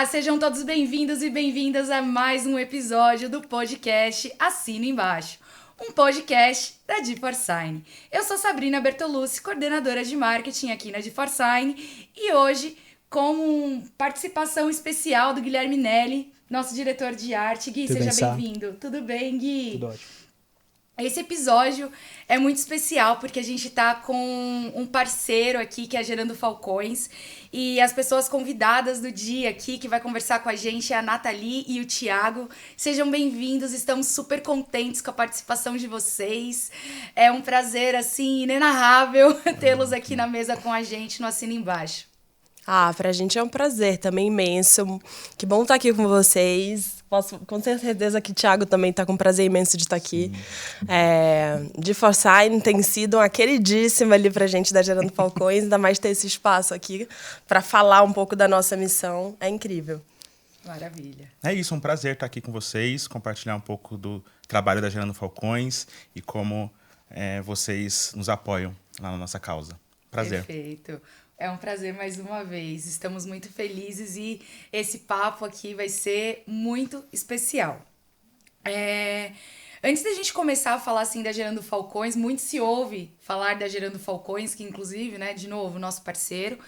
Olá, sejam todos bem-vindos e bem-vindas a mais um episódio do podcast Assina Embaixo, um podcast da D4Sign. Eu sou Sabrina Bertolucci, coordenadora de marketing aqui na D4Sign, e hoje, com participação especial do Guilherme Nelli, nosso diretor de arte. Gui, Tudo seja bem, bem-vindo. Tudo bem, Gui? Tudo ótimo. Esse episódio é muito especial porque a gente tá com um parceiro aqui que é a Gerando Falcões, e as pessoas convidadas do dia aqui que vai conversar com a gente é a Nathalie e o Thiago. Sejam bem-vindos, estamos super contentes com a participação de vocês. É um prazer, assim, inenarrável tê-los aqui na mesa com a gente no Assina Embaixo. Pra gente é um prazer também imenso. Que bom estar aqui com vocês. Com certeza que o Thiago também está com prazer imenso de estar aqui. D4Sign tem sido uma queridíssima ali pra gente da Gerando Falcões, ainda mais ter esse espaço aqui para falar um pouco da nossa missão. É incrível. Maravilha. É isso, um prazer estar aqui com vocês, compartilhar um pouco do trabalho da Gerando Falcões e como vocês nos apoiam lá na nossa causa. Prazer. Perfeito. É um prazer mais uma vez. Estamos muito felizes e esse papo aqui vai ser muito especial. Antes da gente começar a falar assim da Gerando Falcões, muito se ouve falar da Gerando Falcões, que inclusive, né, de novo, nosso parceiro.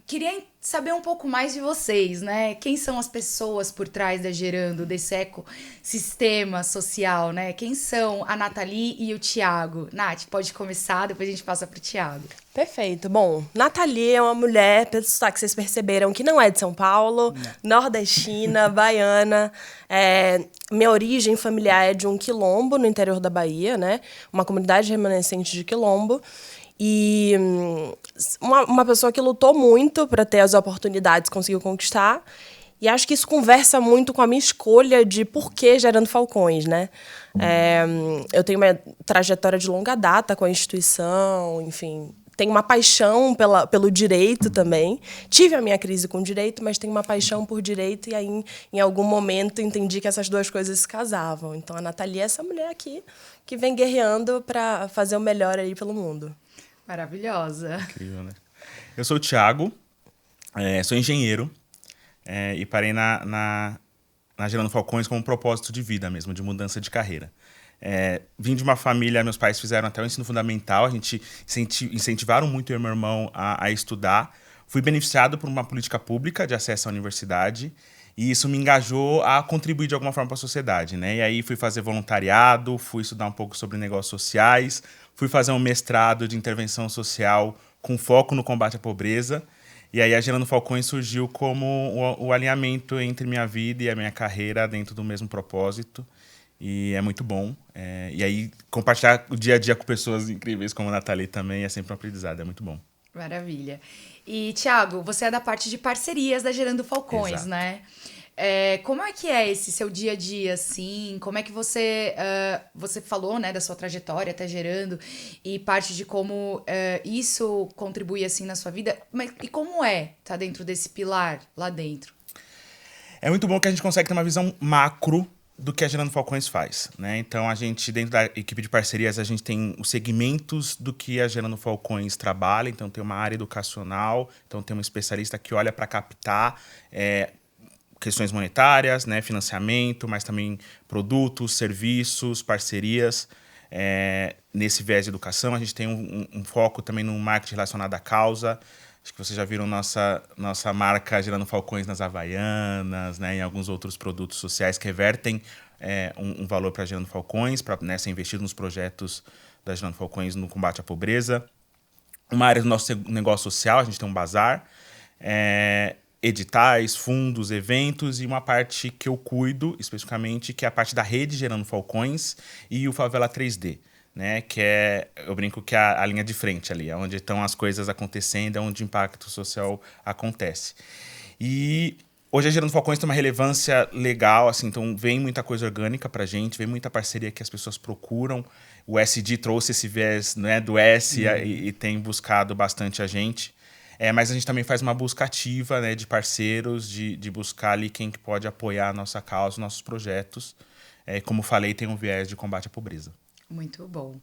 Queria saber um pouco mais de vocês, né? Quem são as pessoas por trás da Gerando, desse ecossistema social, né? Quem são a Nathalie e o Thiago? Nath, pode começar, depois a gente passa pro Thiago. Perfeito. Bom, Nathalie é uma mulher, pelo sotaque vocês perceberam, que não é de São Paulo, nordestina, baiana. Minha origem familiar é de um quilombo no interior da Bahia, né? Uma comunidade remanescente de quilombo. E uma pessoa que lutou muito para ter as oportunidades, conseguiu conquistar. E acho que isso conversa muito com a minha escolha de por que Gerando Falcões, né? Eu tenho uma trajetória de longa data com a instituição, enfim. Tenho uma paixão pelo direito também. Tive a minha crise com o direito, mas tenho uma paixão por direito e aí, em algum momento, entendi que essas duas coisas se casavam. Então, a Nathalie é essa mulher aqui que vem guerreando para fazer o melhor aí pelo mundo. Maravilhosa. Incrível, né? Eu sou o Thiago, sou engenheiro e parei na Gerando Falcões com um propósito de vida mesmo, de mudança de carreira. Vim de uma família, meus pais fizeram até o ensino fundamental, a gente incentivaram muito eu e meu irmão a estudar. Fui beneficiado por uma política pública de acesso à universidade e isso me engajou a contribuir de alguma forma para a sociedade, né? E aí fui fazer voluntariado, fui estudar um pouco sobre negócios sociais, fui fazer um mestrado de intervenção social com foco no combate à pobreza. E aí a Gerando Falcões surgiu como o alinhamento entre minha vida e a minha carreira dentro do mesmo propósito. E é muito bom. E aí compartilhar o dia a dia com pessoas incríveis como a Nathalie também é sempre um aprendizado, é muito bom. Maravilha. E, Thiago, você é da parte de parcerias da Gerando Falcões, Exato. né? Como é que é esse seu dia a dia, assim? Como é que você falou, né, da sua trajetória até Gerando e parte de como isso contribui, assim, na sua vida. E como tá dentro desse pilar lá dentro? É muito bom que a gente consegue ter uma visão macro do que a Gerando Falcões faz, né? Então, a gente, dentro da equipe de parcerias, a gente tem os segmentos do que a Gerando Falcões trabalha. Então, tem uma área educacional, então tem um especialista que olha para captar questões monetárias, né, financiamento, mas também produtos, serviços, parcerias. Nesse viés de educação, a gente tem um foco também no marketing relacionado à causa. Acho que vocês já viram nossa marca Gerando Falcões nas Havaianas, né, em alguns outros produtos sociais que revertem um valor para Gerando Falcões, para ser investido nos projetos da Gerando Falcões no combate à pobreza. Uma área do nosso negócio social, a gente tem um bazar, editais, fundos, eventos e uma parte que eu cuido especificamente, que é a parte da rede Gerando Falcões e o Favela 3D. Né, que eu brinco que é a linha de frente ali, é onde estão as coisas acontecendo, é onde o impacto social acontece. E hoje a Gerando Falcões tem uma relevância legal, assim, então vem muita coisa orgânica pra gente, vem muita parceria que as pessoas procuram. O SD trouxe esse viés, né, do S e tem buscado bastante a gente. Mas a gente também faz uma busca ativa, né, de parceiros, de buscar ali quem que pode apoiar a nossa causa, os nossos projetos. Como falei, tem um viés de combate à pobreza. Muito bom.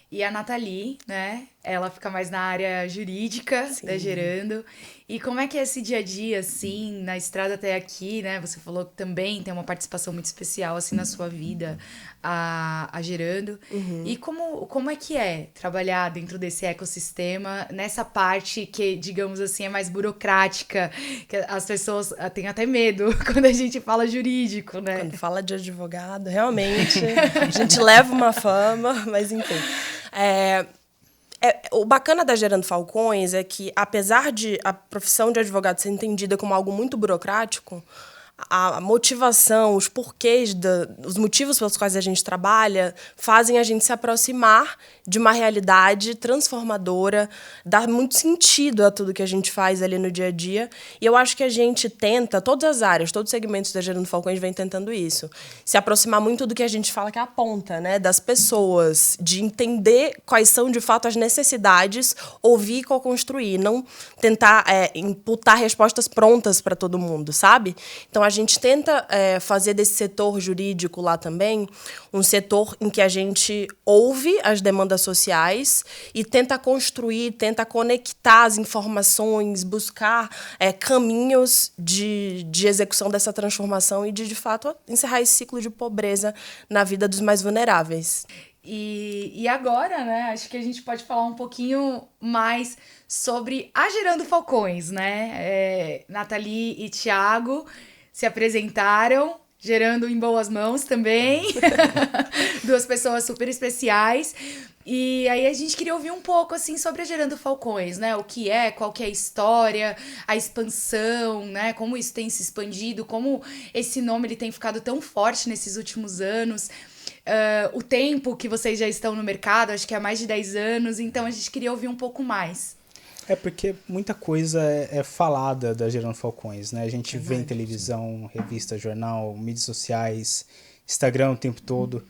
E a Nathalie, né, ela fica mais na área jurídica da Gerando. E como é que é esse dia a dia, assim, na estrada até aqui, né? Você falou que também tem uma participação muito especial, assim, na sua vida, a Gerando. E como é que é trabalhar dentro desse ecossistema, nessa parte que, digamos assim, é mais burocrática, que as pessoas têm até medo quando a gente fala jurídico, né? Quando fala de advogado, realmente, a gente leva uma fama, mas enfim. O bacana da Gerando Falcões é que, apesar de a profissão de advogado ser entendida como algo muito burocrático, a motivação, os porquês, os motivos pelos quais a gente trabalha fazem a gente se aproximar de uma realidade transformadora, dar muito sentido a tudo que a gente faz ali no dia a dia. E eu acho que a gente tenta, todas as áreas, todos os segmentos da Gerando Falcões vem tentando isso. Se aproximar muito do que a gente fala que é a ponta, né? Das pessoas, de entender quais são, de fato, as necessidades, ouvir e co-construir, não tentar imputar respostas prontas para todo mundo, sabe? Então, a gente tenta fazer desse setor jurídico lá também um setor em que a gente ouve as demandas sociais e tenta construir, tenta conectar as informações, buscar caminhos de execução dessa transformação e de fato, encerrar esse ciclo de pobreza na vida dos mais vulneráveis. E agora, né, acho que a gente pode falar um pouquinho mais sobre a Gerando Falcões, né? Nathalie e Thiago se apresentaram, gerando em boas mãos também. Duas pessoas super especiais. E aí a gente queria ouvir um pouco, assim, sobre a Gerando Falcões, né? O que é, qual que é a história, a expansão, né? Como isso tem se expandido, como esse nome ele tem ficado tão forte nesses últimos anos. O tempo que vocês já estão no mercado, acho que há mais de 10 anos. Então a gente queria ouvir um pouco mais. Porque muita coisa é falada da Gerando Falcões, né? A gente vê em televisão, revista, jornal, mídias sociais, Instagram o tempo todo.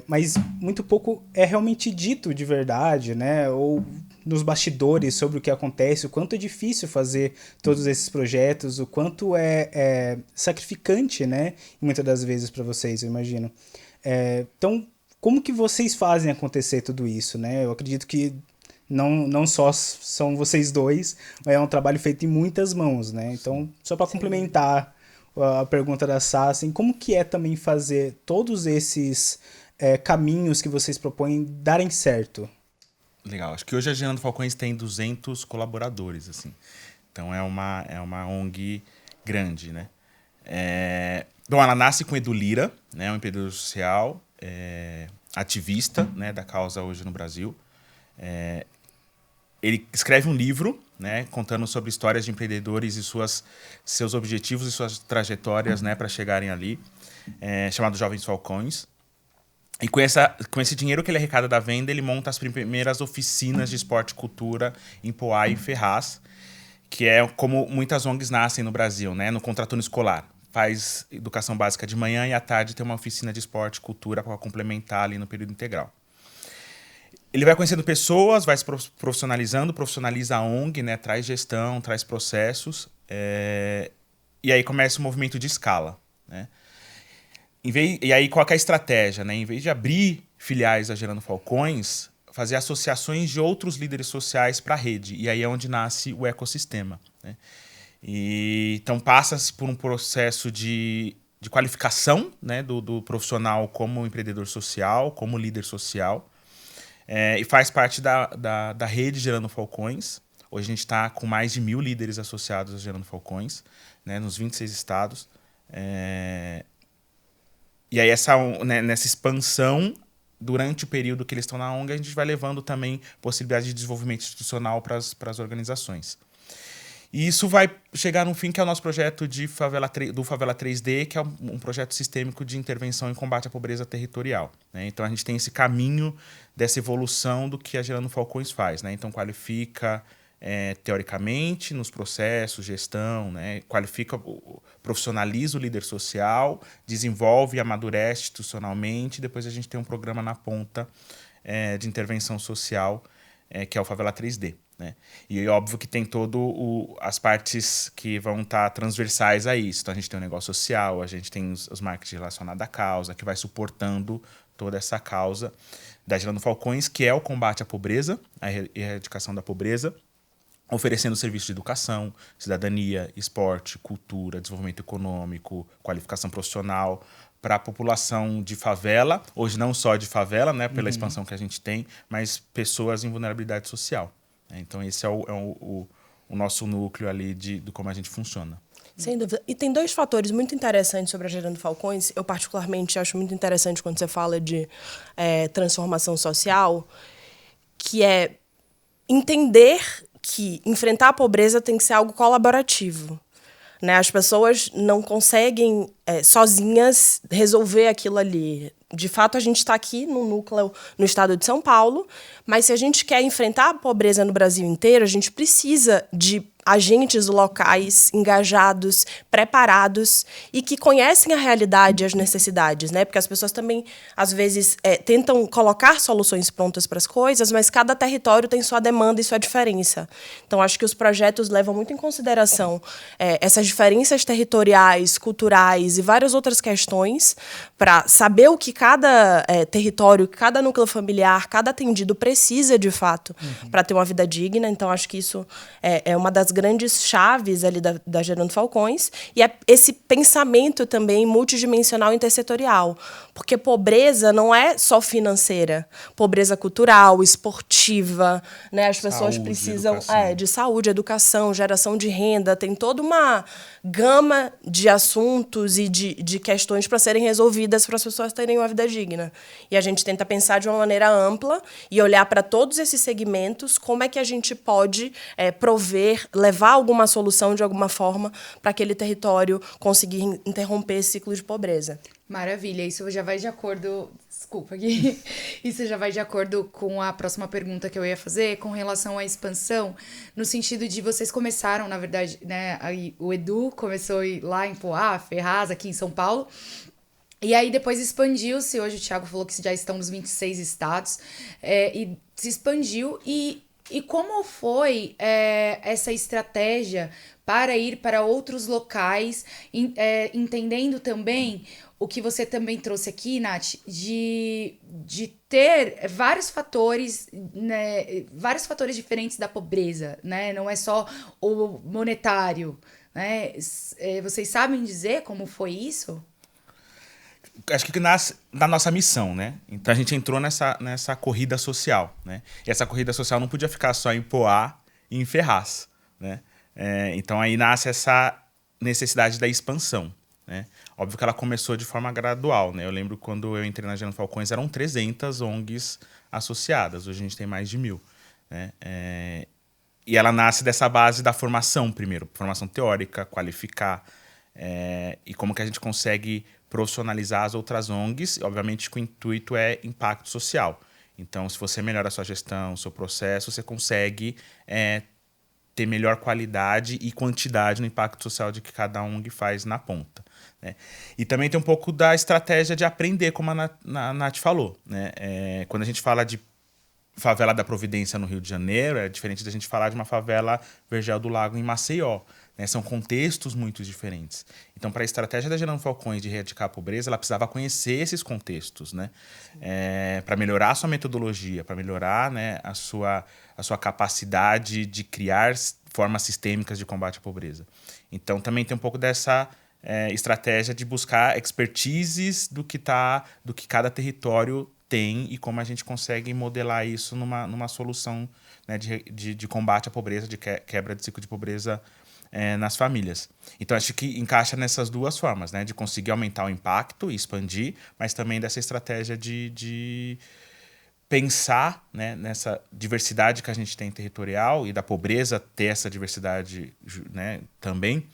Mas muito pouco é realmente dito de verdade, né? Ou nos bastidores sobre o que acontece, o quanto é difícil fazer todos esses projetos, o quanto é sacrificante, né? Muitas das vezes para vocês, eu imagino. Então, como que vocês fazem acontecer tudo isso, né? Eu acredito que não só são vocês dois, mas é um trabalho feito em muitas mãos, né? Então, só para complementar a pergunta da Sá, assim, como que é também fazer todos esses caminhos que vocês propõem darem certo? Legal. Acho que hoje a Gerando Falcões tem 200 colaboradores, assim. Então, é uma ONG grande, né? Bom, ela nasce com Edu Lira, né? Um empreendedor social, ativista, né? Da causa hoje no Brasil. Ele escreve um livro, né, contando sobre histórias de empreendedores e seus objetivos e suas trajetórias, né, para chegarem ali, chamado Jovens Falcões. E com esse dinheiro que ele arrecada da venda, ele monta as primeiras oficinas de esporte e cultura em Poá e Ferraz, que é como muitas ONGs nascem no Brasil, né, no contraturno escolar. Faz educação básica de manhã e à tarde tem uma oficina de esporte e cultura para complementar ali no período integral. Ele vai conhecendo pessoas, vai se profissionalizando, profissionaliza a ONG, né, traz gestão, traz processos, e aí começa o movimento de escala, né? E aí qual que é a estratégia, né? Em vez de abrir filiais da Gerando Falcões, fazer associações de outros líderes sociais para a rede, e aí é onde nasce o ecossistema, né? Então passa-se por um processo de qualificação, né, do profissional como empreendedor social, como líder social, e faz parte da rede Gerando Falcões. Hoje a gente está com mais de 1.000 líderes associados a Gerando Falcões, né, nos 26 estados. E aí nessa expansão, durante o período que eles estão na ONG, a gente vai levando também possibilidade de desenvolvimento institucional para as organizações. E isso vai chegar no fim, que é o nosso projeto do Favela 3D, que é um projeto sistêmico de intervenção e combate à pobreza territorial, né? Então, a gente tem esse caminho dessa evolução do que a Gerando Falcões faz, né? Então, qualifica teoricamente nos processos, gestão, né? Qualifica, profissionaliza o líder social, desenvolve e amadurece institucionalmente, depois a gente tem um programa na ponta de intervenção social, que é o Favela 3D. Né? E óbvio que tem as partes que vão estar transversais a isso. Então a gente tem o negócio social, a gente tem os marketing relacionados à causa, que vai suportando toda essa causa, da Gerando Falcões, que é o combate à pobreza, a erradicação da pobreza, oferecendo serviços de educação, cidadania, esporte, cultura, desenvolvimento econômico, qualificação profissional para a população de favela, hoje não só de favela, né, pela expansão que a gente tem, mas pessoas em vulnerabilidade social. Então esse é o nosso núcleo ali de como a gente funciona. Sem dúvida. E tem 2 fatores muito interessantes sobre a Gerando Falcões. Eu, particularmente, acho muito interessante quando você fala de transformação social, que é entender que enfrentar a pobreza tem que ser algo colaborativo. Né? As pessoas não conseguem, sozinhas, resolver aquilo ali. De fato, a gente está aqui no núcleo, no estado de São Paulo, mas se a gente quer enfrentar a pobreza no Brasil inteiro, a gente precisa de agentes locais engajados, preparados e que conhecem a realidade e as necessidades, né? Porque as pessoas também, às vezes, tentam colocar soluções prontas para as coisas, mas cada território tem sua demanda e sua diferença. Então, acho que os projetos levam muito em consideração essas diferenças territoriais, culturais e várias outras questões para saber o que cada território, cada núcleo familiar, cada atendido precisa, de fato, para ter uma vida digna. Então, acho que isso é uma das grandes chaves ali da Gerando Falcões, e é esse pensamento também multidimensional e intersetorial, porque pobreza não é só financeira, pobreza cultural, esportiva, né? As pessoas Saúde, precisam educação. De saúde, educação, geração de renda, tem toda uma gama de assuntos e de questões para serem resolvidas para as pessoas terem uma vida digna. E a gente tenta pensar de uma maneira ampla e olhar para todos esses segmentos, como é que a gente pode prover, levar alguma solução de alguma forma para aquele território conseguir interromper esse ciclo de pobreza. Maravilha, isso já vai de acordo... Desculpa aqui. Isso já vai de acordo com a próxima pergunta que eu ia fazer com relação à expansão, no sentido de vocês começaram, na verdade, né? Aí o Edu começou lá em Poá, Ferraz, aqui em São Paulo. E aí depois expandiu-se, hoje o Thiago falou que já estão nos 26 estados, e se expandiu. E como foi essa estratégia para ir para outros locais, entendendo também o que você também trouxe aqui, Nath, de ter vários fatores, né, vários fatores diferentes da pobreza, né? Não é só o monetário, né? Vocês sabem dizer como foi isso? Acho que nasce da nossa missão, né? Então a gente entrou nessa corrida social, né? E essa corrida social não podia ficar só em Poá e em Ferraz, né? Então aí nasce essa necessidade da expansão, né? Óbvio que ela começou de forma gradual, né? Eu lembro quando eu entrei na Gerando Falcões, eram 300 ONGs associadas. Hoje a gente tem mais de 1.000, né? E ela nasce dessa base da formação primeiro, formação teórica, qualificar, e como que a gente consegue profissionalizar as outras ONGs, obviamente que o intuito é impacto social. Então, se você melhora a sua gestão, o seu processo, você consegue ter melhor qualidade e quantidade no impacto social de que cada ONG faz na ponta, né? E também tem um pouco da estratégia de aprender, como a Nath falou, né? Quando a gente fala de favela da Providência no Rio de Janeiro, é diferente da gente falar de uma favela Vergel do Lago em Maceió, né? São contextos muito diferentes. Então, para a estratégia da Gerando Falcões de erradicar a pobreza, ela precisava conhecer esses contextos, né? Para melhorar a sua metodologia, para melhorar, né, a sua capacidade de criar formas sistêmicas de combate à pobreza. Então, também tem um pouco dessa estratégia de buscar expertises do que cada território tem e como a gente consegue modelar isso numa solução, né, de combate à pobreza, de quebra de ciclo de pobreza nas famílias. Então, acho que encaixa nessas duas formas, né? De conseguir aumentar o impacto e expandir, mas também dessa estratégia de pensar, né, nessa diversidade que a gente tem territorial e da pobreza ter essa diversidade, né, também,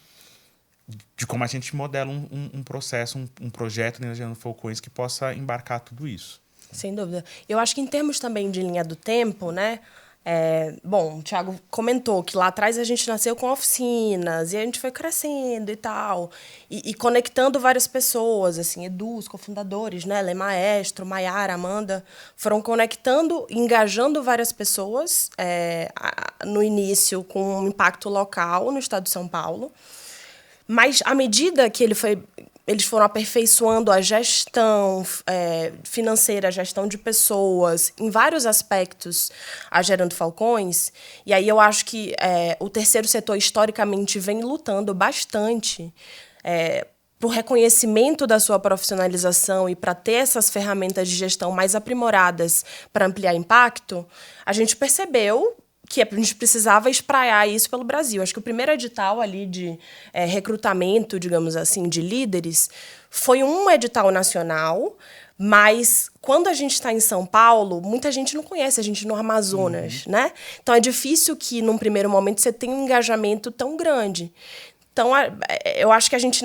de como a gente modela um processo, um projeto na Gerando Falcões que possa embarcar tudo isso. Sem dúvida. Eu acho que em termos também de linha do tempo, né? Bom, o Thiago comentou que lá atrás a gente nasceu com oficinas e a gente foi crescendo e tal, e conectando várias pessoas, assim, Edu, os cofundadores, né, Lê Maestro, Maiara, Amanda, foram conectando, engajando várias pessoas no início com um impacto local no estado de São Paulo, mas à medida que eles foram aperfeiçoando a gestão financeira, a gestão de pessoas, em vários aspectos, a Gerando Falcões. E aí eu acho que o terceiro setor, historicamente, vem lutando bastante para o reconhecimento da sua profissionalização e para ter essas ferramentas de gestão mais aprimoradas para ampliar impacto. A gente percebeu que a gente precisava espraiar isso pelo Brasil. Acho que o primeiro edital ali de recrutamento, digamos assim, de líderes, foi um edital nacional, mas quando a gente está em São Paulo, muita gente não conhece a gente no Amazonas, né? Então é difícil que, num primeiro momento, você tenha um engajamento tão grande. Então, eu acho que a gente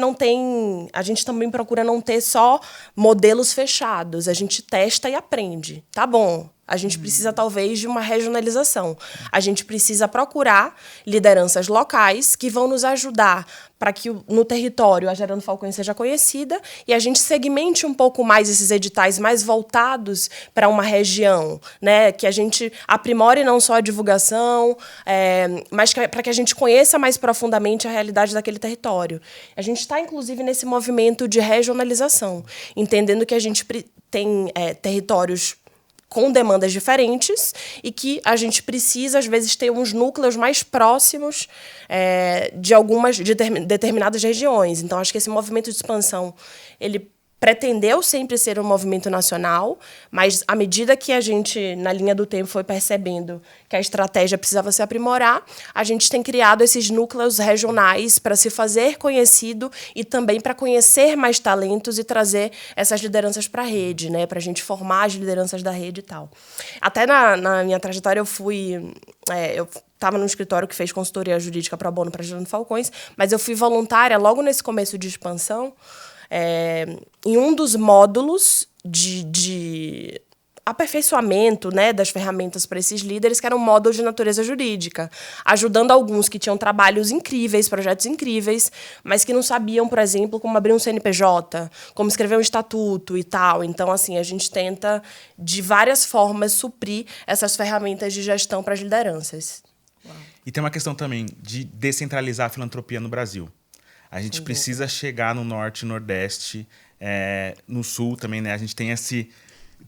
também procura não ter só modelos fechados. A gente testa e aprende. Tá bom. A gente precisa, talvez, de uma regionalização. A gente precisa procurar lideranças locais que vão nos ajudar para que no território a Gerando Falcões seja conhecida e a gente segmente um pouco mais esses editais mais voltados para uma região, né? Que a gente aprimore não só a divulgação, mas para que a gente conheça mais profundamente a realidade daquele território. A gente está, inclusive, nesse movimento de regionalização, entendendo que a gente tem territórios com demandas diferentes e que a gente precisa, às vezes, ter uns núcleos mais próximos de determinadas regiões. Então, acho que esse movimento de expansão, ele pretendeu sempre ser um movimento nacional, mas à medida que a gente, na linha do tempo, foi percebendo que a estratégia precisava se aprimorar, a gente tem criado esses núcleos regionais para se fazer conhecido e também para conhecer mais talentos e trazer essas lideranças para a rede, né? Para a gente formar as lideranças da rede e tal. Até na minha trajetória, eu estava num escritório que fez consultoria jurídica pro bono para Gerando Falcões, mas eu fui voluntária logo nesse começo de expansão, em um dos módulos de aperfeiçoamento, né, das ferramentas para esses líderes, que era um módulo de natureza jurídica, ajudando alguns que tinham trabalhos incríveis, projetos incríveis, mas que não sabiam, por exemplo, como abrir um CNPJ, como escrever um estatuto e tal. Então, assim, a gente tenta, de várias formas, suprir essas ferramentas de gestão para as lideranças. E tem uma questão também de descentralizar a filantropia no Brasil. A gente precisa chegar no norte e nordeste, no sul também, né? A gente tem esse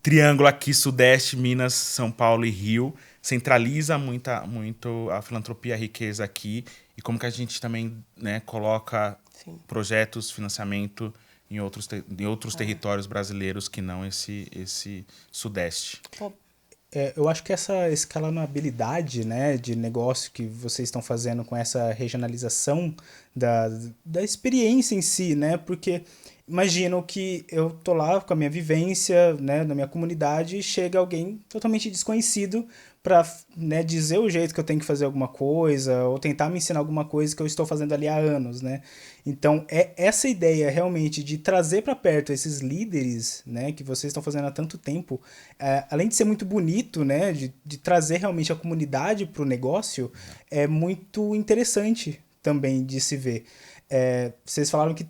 triângulo aqui, sudeste, Minas, São Paulo e Rio. Centraliza muito a filantropia, a riqueza aqui. E como que a gente também, né, coloca projetos, financiamento em outros territórios brasileiros que não esse sudeste. Eu acho que essa escalabilidade, né, de negócio que vocês estão fazendo com essa regionalização da experiência em si, né, porque imagino que eu tô lá com a minha vivência, né, na minha comunidade e chega alguém totalmente desconhecido para, né, dizer o jeito que eu tenho que fazer alguma coisa ou tentar me ensinar alguma coisa que eu estou fazendo ali há anos, né? Então, essa ideia realmente de trazer para perto esses líderes, né, que vocês estão fazendo há tanto tempo, além de ser muito bonito, né, de trazer realmente a comunidade para o negócio, é muito interessante também de se ver. Vocês falaram que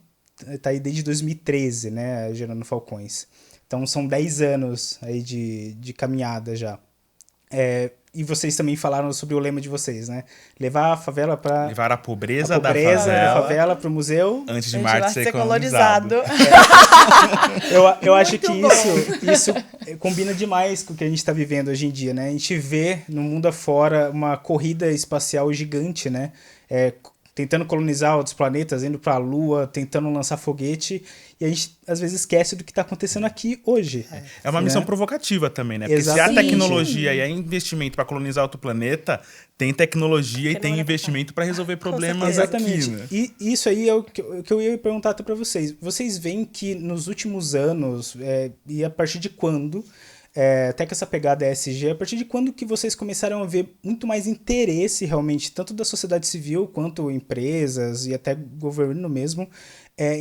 tá aí desde 2013, né, Gerando Falcões. Então, são 10 anos aí de caminhada já. E vocês também falaram sobre o lema de vocês, né? Levar a favela para... Levar a pobreza da favela para o museu... Antes de Marte ser colonizado. Eu acho que isso combina demais com o que a gente está vivendo hoje em dia, né? A gente vê no mundo afora uma corrida espacial gigante, né? Tentando colonizar outros planetas, indo para a Lua, tentando lançar foguete, e a gente às vezes esquece do que está acontecendo aqui hoje. É uma missão provocativa também, né? Porque se há tecnologia e há investimento para colonizar outro planeta, tem tecnologia e tem investimento para resolver problemas Exatamente. aqui, né? E isso aí é o que eu ia perguntar até para vocês. Vocês veem que nos últimos anos, e a partir de quando... até que essa pegada ESG, a partir de quando que vocês começaram a ver muito mais interesse realmente, tanto da sociedade civil quanto empresas e até governo mesmo,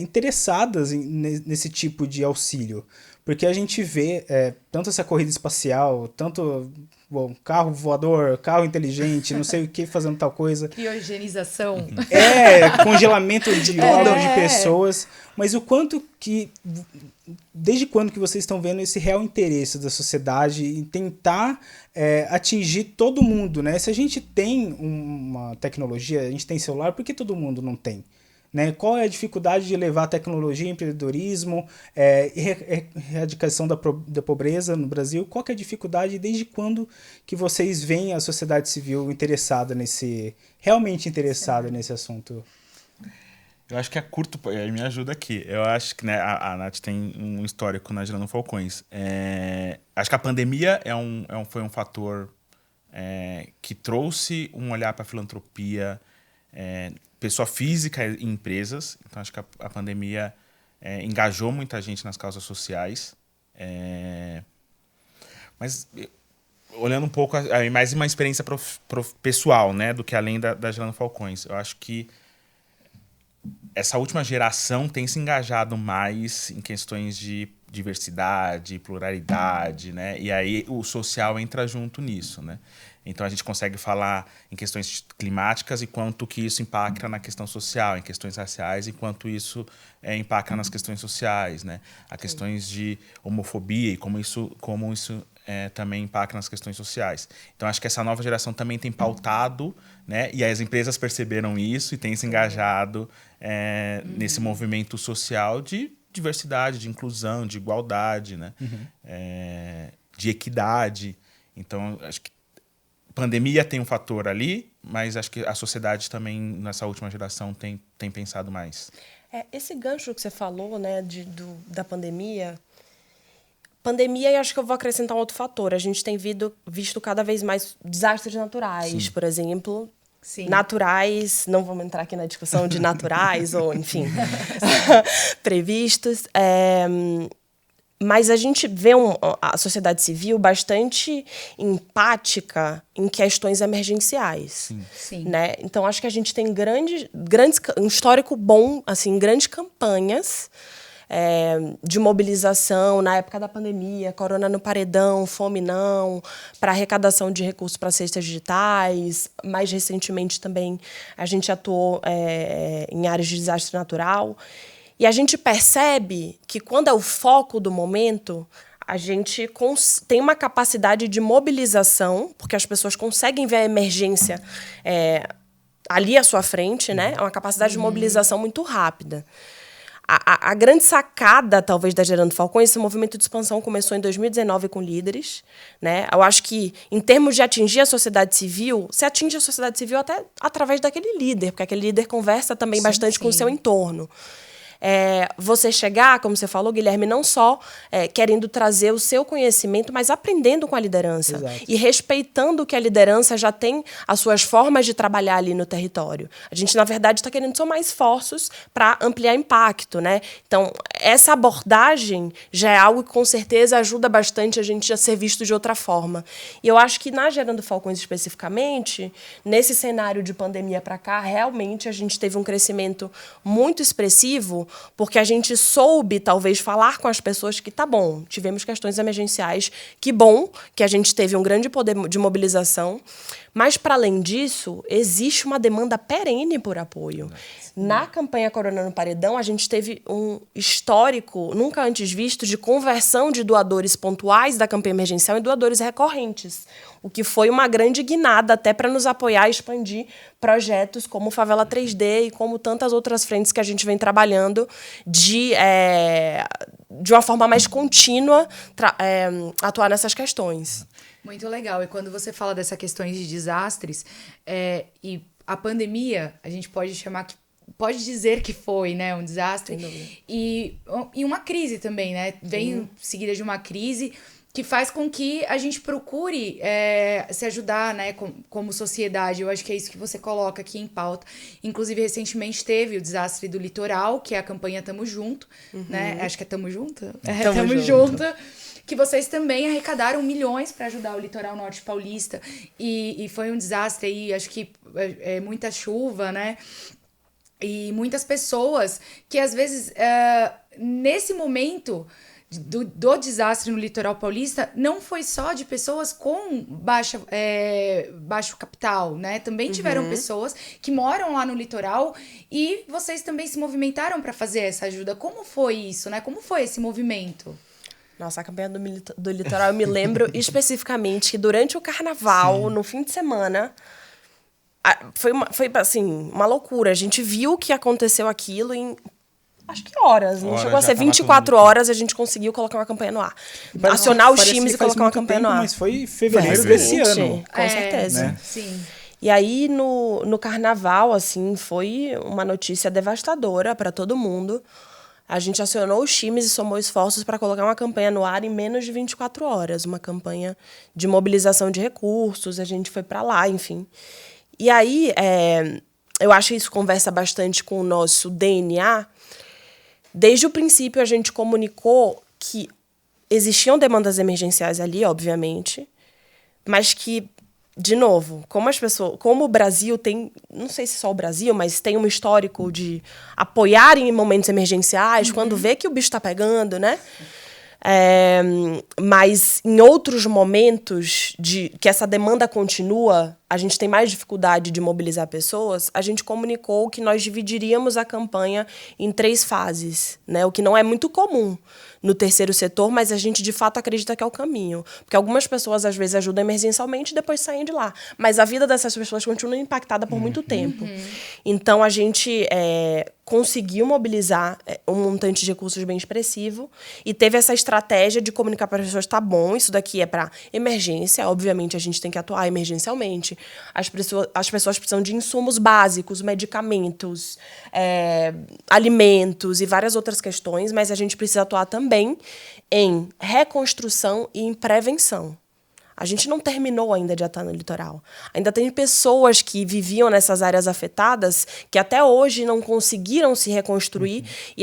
interessadas nesse tipo de auxílio? Porque a gente vê tanto essa corrida espacial, tanto carro voador, carro inteligente, não sei o que, fazendo tal coisa. Criogenização. Congelamento de órgãos de pessoas. Mas o quanto que... Desde quando que vocês estão vendo esse real interesse da sociedade em tentar atingir todo mundo, né? Se a gente tem uma tecnologia, a gente tem celular, por que todo mundo não tem? né? Qual é a dificuldade de levar tecnologia, empreendedorismo, erradicação da pobreza no Brasil? Qual que é a dificuldade e desde quando que vocês veem a sociedade civil realmente interessada nesse assunto? Eu acho que me ajuda aqui. Eu acho que, né, a Nath tem um histórico na Gerando Falcões. Acho que a pandemia foi um fator que trouxe um olhar para a filantropia, pessoa física e empresas. Então, acho que a pandemia engajou muita gente nas causas sociais. Mas olhando um pouco mais uma experiência pessoal, né, do que além da Gerando Falcões. Eu acho que essa última geração tem se engajado mais em questões de diversidade, pluralidade, né? E aí o social entra junto nisso, né? Então a gente consegue falar em questões climáticas e quanto que isso impacta na questão social, em questões raciais e quanto isso impacta nas questões sociais, né? Há questões de homofobia e como isso também impacta nas questões sociais. Então, acho que essa nova geração também tem pautado, né? E as empresas perceberam isso e têm se engajado nesse movimento social de diversidade, de inclusão, de igualdade, né? De equidade. Então, acho que pandemia tem um fator ali, mas acho que a sociedade também, nessa última geração, tem pensado mais. Esse gancho que você falou, né, da pandemia, e acho que eu vou acrescentar um outro fator. A gente tem visto cada vez mais desastres naturais, Sim. por exemplo. Sim. Naturais, não vamos entrar aqui na discussão de naturais ou, enfim, previstos. Mas a gente vê a sociedade civil bastante empática em questões emergenciais. Sim. Né? Então, acho que a gente tem um histórico bom, assim, grandes campanhas de mobilização na época da pandemia, Corona no Paredão, Fome Não, para arrecadação de recursos para cestas digitais. Mais recentemente também a gente atuou em áreas de desastre natural. E a gente percebe que quando é o foco do momento, a gente tem uma capacidade de mobilização, porque as pessoas conseguem ver a emergência ali à sua frente, né? É uma capacidade de mobilização muito rápida. A grande sacada, talvez, da Gerando Falcões, esse movimento de expansão começou em 2019 com líderes, né? Eu acho que, em termos de atingir a sociedade civil, se atinge a sociedade civil até através daquele líder, porque aquele líder conversa também bastante com o seu entorno. Você chegar, como você falou, Guilherme, não só querendo trazer o seu conhecimento, mas aprendendo com a liderança. Exato. E respeitando que a liderança já tem as suas formas de trabalhar ali no território. A gente, na verdade, está querendo somar esforços para ampliar impacto, né? Então, essa abordagem já é algo que, com certeza, ajuda bastante a gente a ser visto de outra forma. E eu acho que, na Gerando Falcões especificamente, nesse cenário de pandemia para cá, realmente a gente teve um crescimento muito expressivo, porque a gente soube, talvez, falar com as pessoas que, tá bom, tivemos questões emergenciais, que bom que a gente teve um grande poder de mobilização, mas, para além disso, existe uma demanda perene por apoio. Na campanha Corona no Paredão, a gente teve um histórico, nunca antes visto, de conversão de doadores pontuais da campanha emergencial em doadores recorrentes, o que foi uma grande guinada até para nos apoiar e expandir projetos como Favela 3D e como tantas outras frentes que a gente vem trabalhando de uma forma mais contínua atuar nessas questões. Muito legal. E quando você fala dessas questões de desastres, e a pandemia, a gente pode dizer que foi, né, um desastre. E uma crise também, né? Vem seguida de uma crise que faz com que a gente procure se ajudar, né, como sociedade. Eu acho que é isso que você coloca aqui em pauta. Inclusive, recentemente teve o desastre do litoral, que é a campanha Tamo Junto, né? Acho que é Tamo Junto? Tamo Junto. Que vocês também arrecadaram milhões para ajudar o litoral norte paulista. E foi um desastre aí, acho que muita chuva, né? E muitas pessoas que, às vezes, nesse momento do desastre no litoral paulista, não foi só de pessoas com baixo capital, né? Também tiveram pessoas que moram lá no litoral e vocês também se movimentaram para fazer essa ajuda. Como foi isso, né? Como foi esse movimento? Nossa, a campanha do litoral, eu me lembro especificamente que durante o carnaval, no fim de semana, Foi assim, uma loucura. A gente viu que aconteceu aquilo em... Acho que horas. Não chegou a ser 24 horas, a gente conseguiu colocar uma campanha no ar. Acionar os times e colocar uma campanha no ar. Mas foi em fevereiro desse ano. Com certeza. Né? Sim. E aí, no carnaval, assim, foi uma notícia devastadora para todo mundo. A gente acionou os times e somou esforços para colocar uma campanha no ar em menos de 24 horas. Uma campanha de mobilização de recursos. A gente foi para lá, enfim. E aí, eu acho que isso conversa bastante com o nosso DNA. Desde o princípio, a gente comunicou que existiam demandas emergenciais ali, obviamente, mas que, de novo, como o Brasil tem, não sei se só o Brasil, mas tem um histórico de apoiar em momentos emergenciais, quando vê que o bicho está pegando, né? Mas em outros momentos que essa demanda continua, a gente tem mais dificuldade de mobilizar pessoas, a gente comunicou que nós dividiríamos a campanha em 3 fases, né? O que não é muito comum no terceiro setor, mas a gente de fato acredita que é o caminho. Porque algumas pessoas às vezes ajudam emergencialmente e depois saem de lá. Mas a vida dessas pessoas continua impactada por muito tempo. Então a gente conseguiu mobilizar um montante de recursos bem expressivo e teve essa estratégia de comunicar para as pessoas, tá bom, isso daqui é para emergência, obviamente a gente tem que atuar emergencialmente. As pessoas precisam de insumos básicos, medicamentos, alimentos e várias outras questões, mas a gente precisa atuar também em reconstrução e em prevenção. A gente não terminou ainda de atuar no litoral. Ainda tem pessoas que viviam nessas áreas afetadas que até hoje não conseguiram se reconstruir e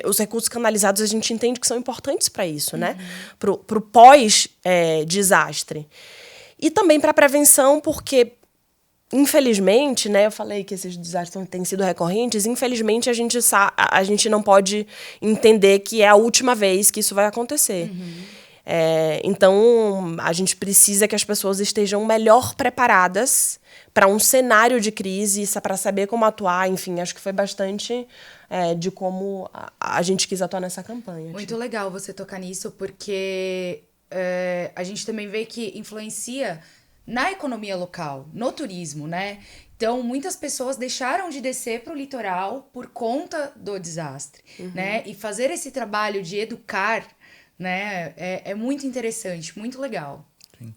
os recursos canalizados a gente entende que são importantes para isso, né? Pro pós-desastre. E também para a prevenção, porque, infelizmente, né, eu falei que esses desastres têm sido recorrentes, infelizmente a gente não pode entender que é a última vez que isso vai acontecer. Então, a gente precisa que as pessoas estejam melhor preparadas para um cenário de crise, para saber como atuar. Enfim, acho que foi bastante de como a gente quis atuar nessa campanha. Muito legal você tocar nisso, porque a gente também vê que influencia na economia local, no turismo, né? Então, muitas pessoas deixaram de descer para o litoral por conta do desastre, né? E fazer esse trabalho de educar, né, é muito interessante, muito legal. Sim.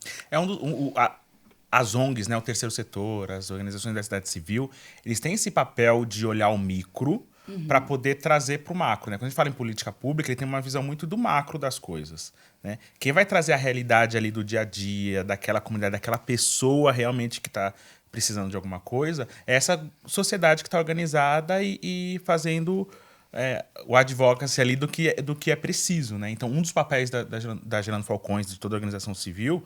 As ONGs, né, o terceiro setor, as organizações da sociedade civil, eles têm esse papel de olhar o micro para poder trazer para o macro, né? Quando a gente fala em política pública, ele tem uma visão muito do macro das coisas, né? Quem vai trazer a realidade ali do dia a dia, daquela comunidade, daquela pessoa realmente que está precisando de alguma coisa, é essa sociedade que está organizada e fazendo o advocacy ali do que é preciso, né? Então, um dos papéis da Gerando Falcões, de toda a organização civil,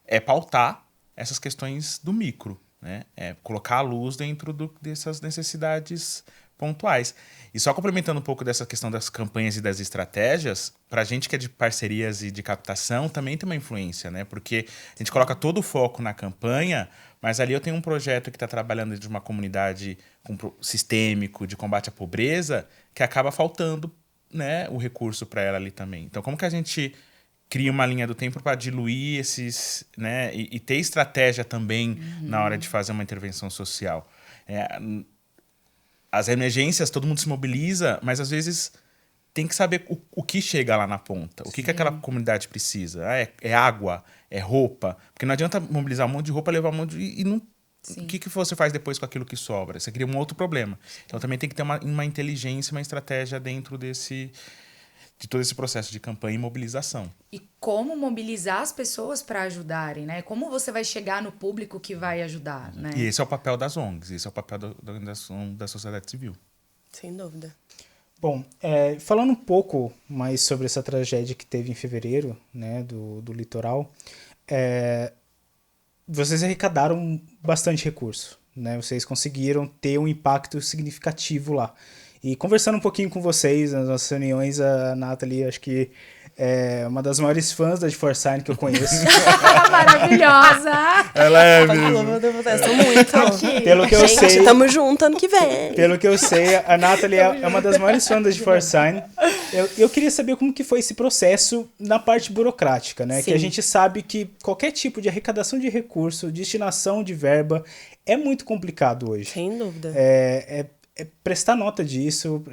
é pautar essas questões do micro, né? É colocar a luz dentro dessas necessidades pontuais. E só complementando um pouco dessa questão das campanhas e das estratégias, para a gente que é de parcerias e de captação, também tem uma influência, né? Porque a gente coloca todo o foco na campanha, mas ali eu tenho um projeto que está trabalhando dentro de uma comunidade sistêmico de combate à pobreza, que acaba faltando, né, o recurso para ela ali também. Então, como que a gente cria uma linha do tempo para diluir esses, né, e ter estratégia também na hora de fazer uma intervenção social? As emergências, todo mundo se mobiliza, mas às vezes tem que saber o que chega lá na ponta. O que aquela comunidade precisa. É água, é roupa. Porque não adianta mobilizar um monte de roupa, levar um monte de... E não, o que você faz depois com aquilo que sobra? Você cria um outro problema. Então também tem que ter uma inteligência, uma estratégia dentro de todo esse processo de campanha e mobilização. E como mobilizar as pessoas para ajudarem, né? Como você vai chegar no público que vai ajudar, né? E esse é o papel das ONGs, esse é o papel da organização da sociedade civil. Sem dúvida. Bom, falando um pouco mais sobre essa tragédia que teve em fevereiro, né, do litoral, vocês arrecadaram bastante recurso, né? Vocês conseguiram ter um impacto significativo lá. E conversando um pouquinho com vocês nas nossas reuniões, a Nathalie, acho que é uma das maiores fãs da Forsign que eu conheço. Maravilhosa! Ela é Eu sou muito. Pelo que eu sei, tamo junto ano que vem. Pelo que eu sei, a Nathalie é uma das maiores fãs da Forsign. Eu queria saber como que foi esse processo na parte burocrática, né? Sim. Que a gente sabe que qualquer tipo de arrecadação de recurso, destinação de verba, é muito complicado hoje. Sem dúvida. Prestar nota disso,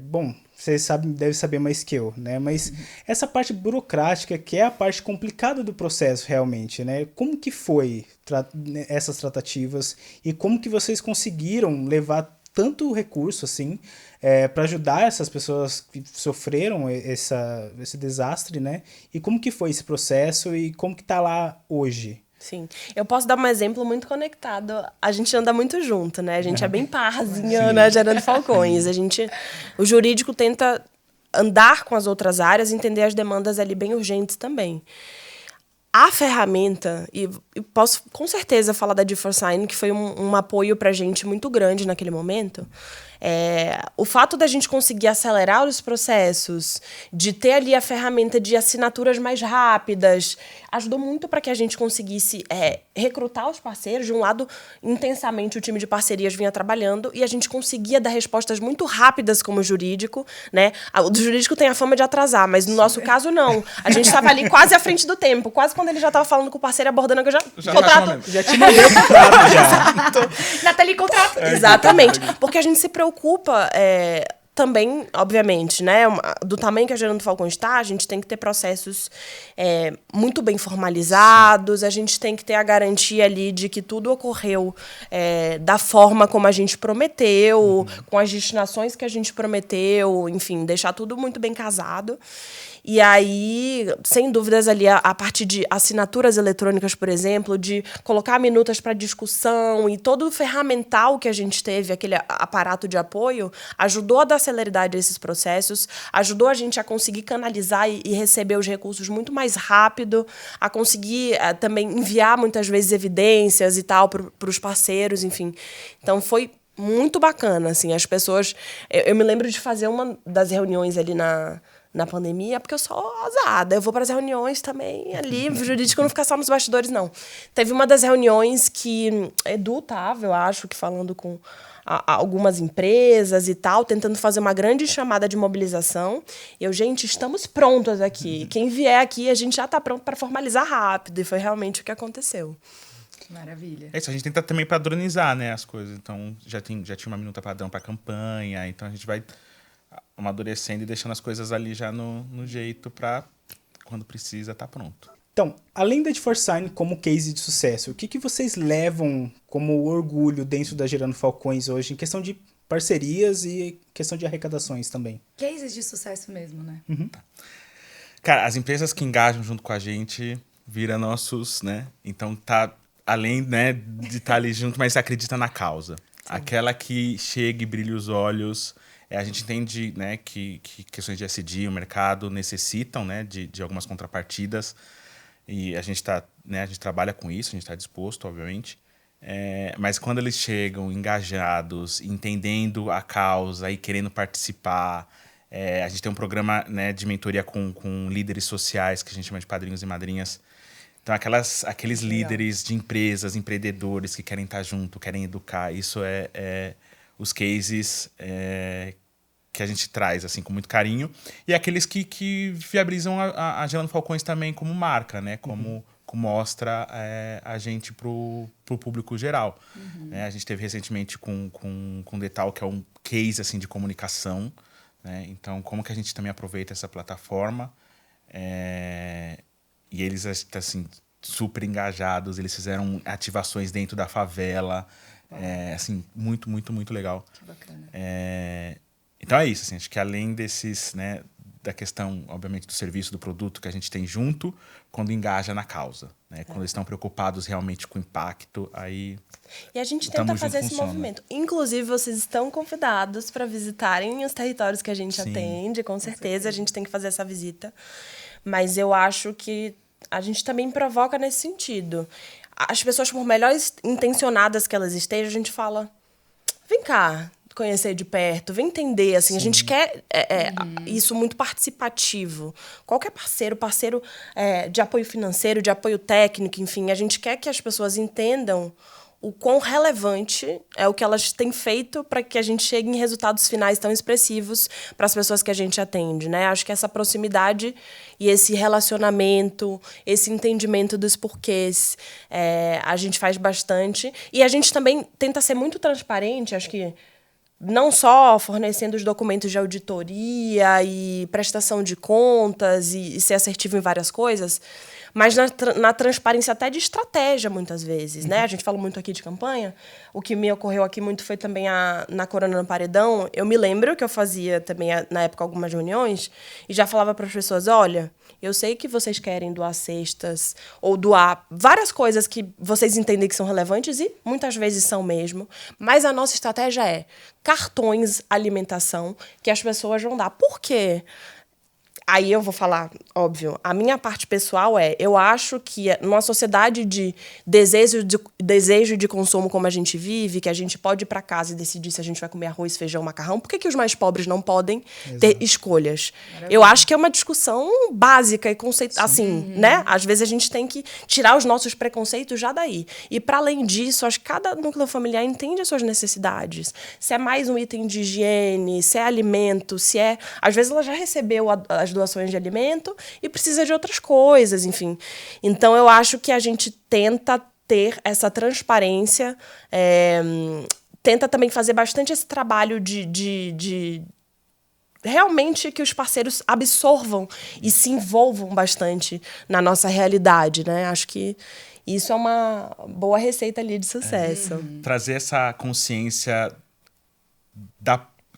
bom, você deve saber mais que eu, né? Mas essa parte burocrática, que é a parte complicada do processo realmente, né? Como que foi essas tratativas e como que vocês conseguiram levar tanto recurso assim para ajudar essas pessoas que sofreram esse desastre, né? E como que foi esse processo e como que tá lá hoje? Sim. Eu posso dar um exemplo muito conectado. A gente anda muito junto, né? A gente é bem parzinha, né? Gerando Falcões. O jurídico tenta andar com as outras áreas, entender as demandas ali bem urgentes também. A ferramenta, e posso com certeza falar da D4Sign, que foi um apoio pra gente muito grande naquele momento. O fato da gente conseguir acelerar os processos, de ter ali a ferramenta de assinaturas mais rápidas, ajudou muito para que a gente conseguisse recrutar os parceiros. De um lado, intensamente o time de parcerias vinha trabalhando e a gente conseguia dar respostas muito rápidas como jurídico, né? O do jurídico tem a fama de atrasar, mas no nosso caso não. A gente estava ali quase à frente do tempo, quase quando ele já estava falando com o parceiro, abordando que eu já te mandei o contrato já. Nathalie, contrato. Exatamente, porque a gente se preocupa também, obviamente, né, do tamanho que a Gerando Falcões está, a gente tem que ter processos muito bem formalizados, a gente tem que ter a garantia ali de que tudo ocorreu da forma como a gente prometeu, com as destinações que a gente prometeu, enfim, deixar tudo muito bem casado. E aí, sem dúvidas, ali a parte de assinaturas eletrônicas, por exemplo, de colocar minutas para discussão e todo o ferramental que a gente teve, aquele aparato de apoio, ajudou a dar celeridade a esses processos, ajudou a gente a conseguir canalizar e receber os recursos muito mais rápido, a conseguir também enviar muitas vezes evidências e tal para os parceiros, enfim. Então, foi muito bacana, assim, as pessoas... Eu me lembro de fazer uma das reuniões ali na pandemia, porque eu sou ousada. Eu vou para as reuniões também ali, o jurídico não fica só nos bastidores, não. Teve uma das reuniões que Edu tava, eu acho, que falando com algumas empresas e tal, tentando fazer uma grande chamada de mobilização. E gente, estamos prontos aqui. Quem vier aqui, a gente já está pronto para formalizar rápido. E foi realmente o que aconteceu. Maravilha. É isso, a gente tenta também padronizar, né, as coisas. Então, já tinha uma minuta padrão para campanha, então a gente vai amadurecendo e deixando as coisas ali já no jeito para, quando precisa, tá pronto. Então, além da D4Sign como case de sucesso, o que vocês levam como orgulho dentro da Gerando Falcões hoje, em questão de parcerias e questão de arrecadações também? Cases de sucesso mesmo, né? Cara, as empresas que engajam junto com a gente viram nossos, né? Então, além, né, de estar ali junto, mas acredita na causa. Sim. Aquela que chega e brilha os olhos... a gente entende, né, que questões de ESG, o mercado necessitam, né, de algumas contrapartidas e a gente trabalha com isso, a gente está disposto, obviamente. Mas quando eles chegam engajados, entendendo a causa e querendo participar, a gente tem um programa, né, de mentoria com líderes sociais que a gente chama de padrinhos e madrinhas. Então, aqueles líderes de empresas, empreendedores que querem estar junto, querem educar, isso os cases que a gente traz assim com muito carinho, e aqueles que viabilizam a Gerando Falcões também como marca, né? Como mostra a gente pro público geral. A gente teve recentemente com Detal, que é um case assim, de comunicação, né? Então, como que a gente também aproveita essa plataforma e eles assim, super engajados, eles fizeram ativações dentro da favela. Assim, muito, muito, muito legal. Que bacana. Então é isso, assim, acho que além desses, né, da questão, obviamente, do serviço, do produto que a gente tem junto, quando engaja na causa, né? Quando eles estão preocupados realmente com o impacto, aí... E a gente tenta fazer esse movimento. Inclusive, vocês estão convidados para visitarem os territórios que a gente atende, com certeza a gente tem que fazer essa visita. Mas eu acho que a gente também provoca nesse sentido. As pessoas, por melhores intencionadas que elas estejam, a gente fala, vem cá, conhecer de perto, vem entender, assim, a gente quer isso muito participativo. Qualquer parceiro de apoio financeiro, de apoio técnico, enfim, a gente quer que as pessoas entendam o quão relevante é o que elas têm feito para que a gente chegue em resultados finais tão expressivos para as pessoas que a gente atende, né? Acho que essa proximidade e esse relacionamento, esse entendimento dos porquês, a gente faz bastante. E a gente também tenta ser muito transparente, acho que não só fornecendo os documentos de auditoria e prestação de contas e ser assertivo em várias coisas, mas na transparência até de estratégia, muitas vezes, né? A gente fala muito aqui de campanha. O que me ocorreu aqui muito foi também na Corona no Paredão. Eu me lembro que eu fazia também, na época, algumas reuniões e já falava para as pessoas, olha, eu sei que vocês querem doar cestas ou doar várias coisas que vocês entendem que são relevantes e muitas vezes são mesmo, mas a nossa estratégia é cartões alimentação que as pessoas vão dar. Por quê? Aí eu vou falar, óbvio, a minha parte pessoal eu acho que numa sociedade de desejo de consumo como a gente vive, que a gente pode ir para casa e decidir se a gente vai comer arroz, feijão, macarrão, por que os mais pobres não podem ter escolhas? Maravilha. Eu acho que é uma discussão básica e conceitual, assim, né? Às vezes a gente tem que tirar os nossos preconceitos já daí. E para além disso, acho que cada núcleo familiar entende as suas necessidades. Se é mais um item de higiene, se é alimento, se é... Às vezes ela já recebeu as doações de alimento e precisa de outras coisas, enfim. Então, eu acho que a gente tenta ter essa transparência, tenta também fazer bastante esse trabalho de realmente que os parceiros absorvam e se envolvam bastante na nossa realidade, né? Acho que isso é uma boa receita ali de sucesso. Trazer essa consciência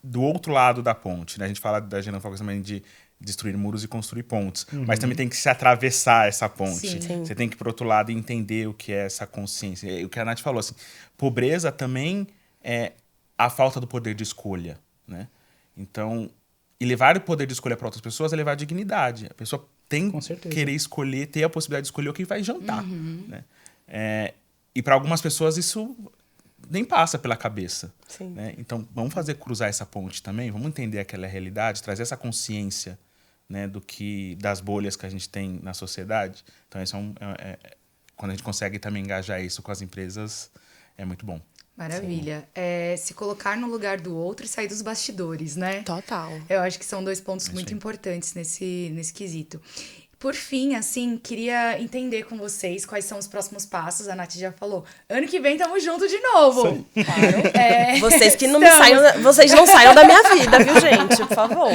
do outro lado da ponte, né? A gente fala da Gerando Falcões também de destruir muros e construir pontes. Mas também tem que se atravessar essa ponte. Sim. Você tem que ir para outro lado e entender o que é essa consciência. E o que a Nath falou, assim, pobreza também é a falta do poder de escolha, né? Então, e levar o poder de escolha para outras pessoas é levar a dignidade. A pessoa tem que querer escolher, ter a possibilidade de escolher o que vai jantar, né? E para algumas pessoas isso nem passa pela cabeça. Né? Então, vamos cruzar essa ponte também, vamos entender aquela realidade, trazer essa consciência, né, das bolhas que a gente tem na sociedade. Então, isso quando a gente consegue também engajar isso com as empresas, é muito bom. Maravilha. Se colocar no lugar do outro e sair dos bastidores, né? Total. Eu acho que são 2 pontos muito importantes nesse quesito. Por fim, assim, queria entender com vocês quais são os próximos passos. A Nath já falou. Ano que vem tamo junto de novo. Claro. Vocês não saiam da minha vida, viu, gente? Por favor.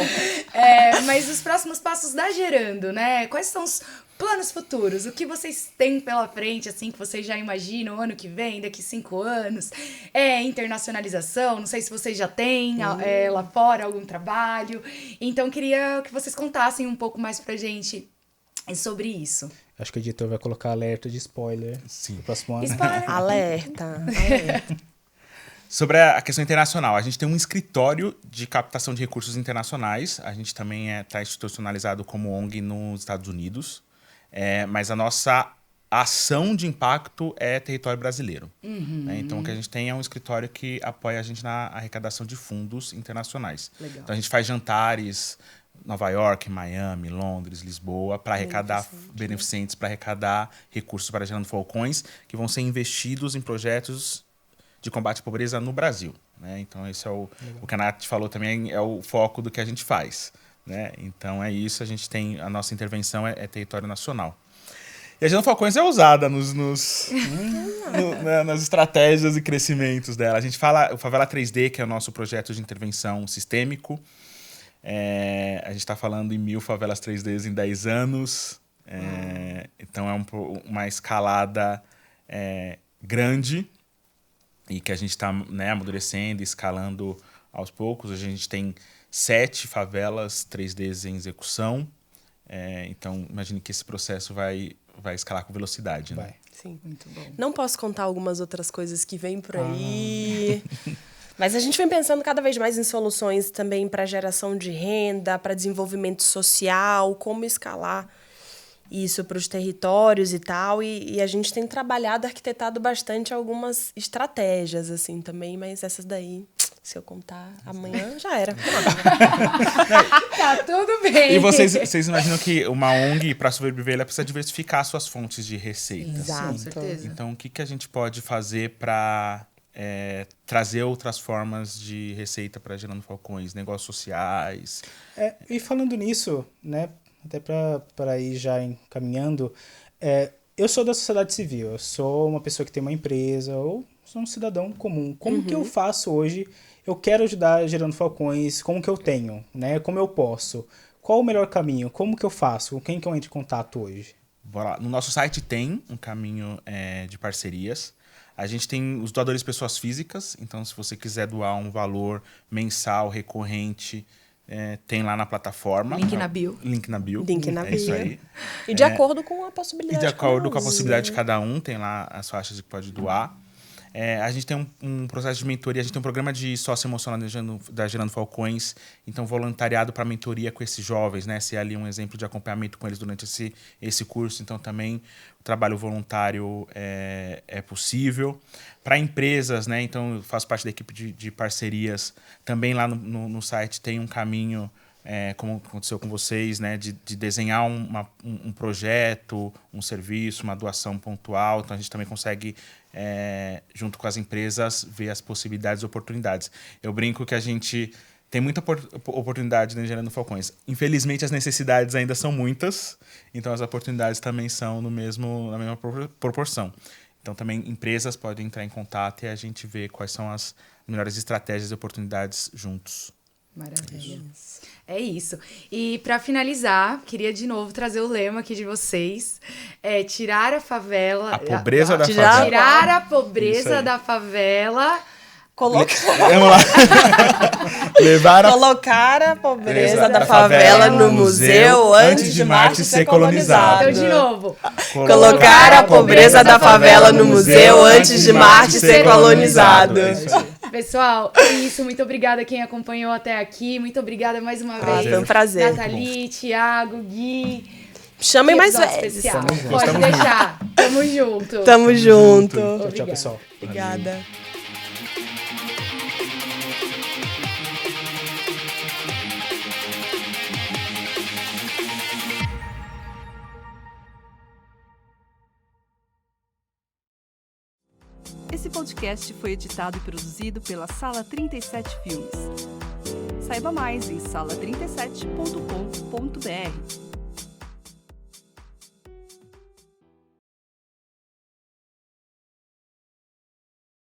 Mas os próximos passos da Gerando, né? Quais são os planos futuros? O que vocês têm pela frente, assim, que vocês já imaginam ano que vem, daqui 5 anos? Internacionalização? Não sei se vocês já têm lá fora algum trabalho. Então, queria que vocês contassem um pouco mais pra gente sobre isso. Acho que o editor vai colocar alerta de spoiler no próximo ano. Spoiler. Alerta. Sobre a questão internacional, a gente tem um escritório de captação de recursos internacionais. A gente também está institucionalizado como ONG nos Estados Unidos. Mas a nossa ação de impacto é território brasileiro. Né? Então, o que a gente tem é um escritório que apoia a gente na arrecadação de fundos internacionais. Legal. Então, a gente faz jantares Nova York, Miami, Londres, Lisboa, para arrecadar beneficentes, para arrecadar recursos para Gerando Falcões, que vão ser investidos em projetos de combate à pobreza no Brasil. Né? Então, esse é o que a Nath falou também, é o foco do que a gente faz. Né? Então, é isso, a nossa intervenção é território nacional. E a Gerando Falcões é usada nas estratégias e crescimentos dela. A gente fala o Favela 3D, que é o nosso projeto de intervenção sistêmico. A gente está falando em 1000 favelas 3Ds em 10 anos. Então, é uma escalada grande e que a gente está, né, amadurecendo e escalando aos poucos. A gente tem 7 favelas 3Ds em execução. Então, imagine que esse processo vai escalar com velocidade. Né? Sim. Muito bom. Não posso contar algumas outras coisas que vêm por aí. Mas a gente vem pensando cada vez mais em soluções também para geração de renda, para desenvolvimento social, como escalar isso para os territórios e tal. E a gente tem trabalhado, arquitetado bastante algumas estratégias assim também, mas essas daí Se eu contar amanhã, já era. Tá tudo bem. E vocês imaginam que uma ONG, para sobreviver, ela precisa diversificar suas fontes de receita. Exato. Com certeza. Então, o que a gente pode fazer para trazer outras formas de receita para Gerando Falcões, negócios sociais? E falando nisso, né, até para ir já encaminhando, eu sou da sociedade civil, eu sou uma pessoa que tem uma empresa, ou sou um cidadão comum. Como que eu faço hoje? Eu quero ajudar Gerando Falcões, como que eu tenho, né? Como eu posso? Qual o melhor caminho? Como que eu faço? Com quem que eu entro em contato hoje? Bora lá. No nosso site tem um caminho de parcerias. A gente tem os doadores pessoas físicas, então se você quiser doar um valor mensal, recorrente, tem lá na plataforma. Link na bio. Link na bio. Link na bio. Isso aí. E de acordo com a E possibilidade de acordo com a um. possibilidade de cada um, tem lá as faixas que pode doar. A gente tem um processo de mentoria, a gente tem um programa de sócio-emocional da Gerando Falcões, então voluntariado para mentoria com esses jovens, né? Ser ali um exemplo de acompanhamento com eles durante esse curso, então também o trabalho voluntário é possível. Para empresas, né? Então eu faço parte da equipe de parcerias, também lá no site tem um caminho, como aconteceu com vocês, né? De desenhar um projeto, um serviço, uma doação pontual, então a gente também consegue... junto com as empresas, ver as possibilidades e oportunidades. Eu brinco que a gente tem muita oportunidade no Gerando Falcões. Infelizmente, as necessidades ainda são muitas, então as oportunidades também são na mesma proporção. Então, também empresas podem entrar em contato e a gente vê quais são as melhores estratégias e oportunidades juntos. Maravilha. É isso. E para finalizar, queria de novo trazer o lema aqui de vocês. Tirar a favela... A pobreza da favela. Tirar a pobreza da favela... Vamos lá. Colocar a pobreza da favela no museu antes de Marte ser colonizado. Então, de novo. Colocar a pobreza da favela no museu antes de Marte ser colonizado. Pessoal, é isso. Muito obrigada a quem acompanhou até aqui. Muito obrigada mais uma vez. Foi um prazer. Nathalie, Thiago, Gui. Chamem mais episódio vezes. especial. Pode deixar. Tamo junto. Tamo junto. Tchau, pessoal. Obrigada. Esse podcast foi editado e produzido pela Sala 37 Filmes. Saiba mais em sala37.com.br.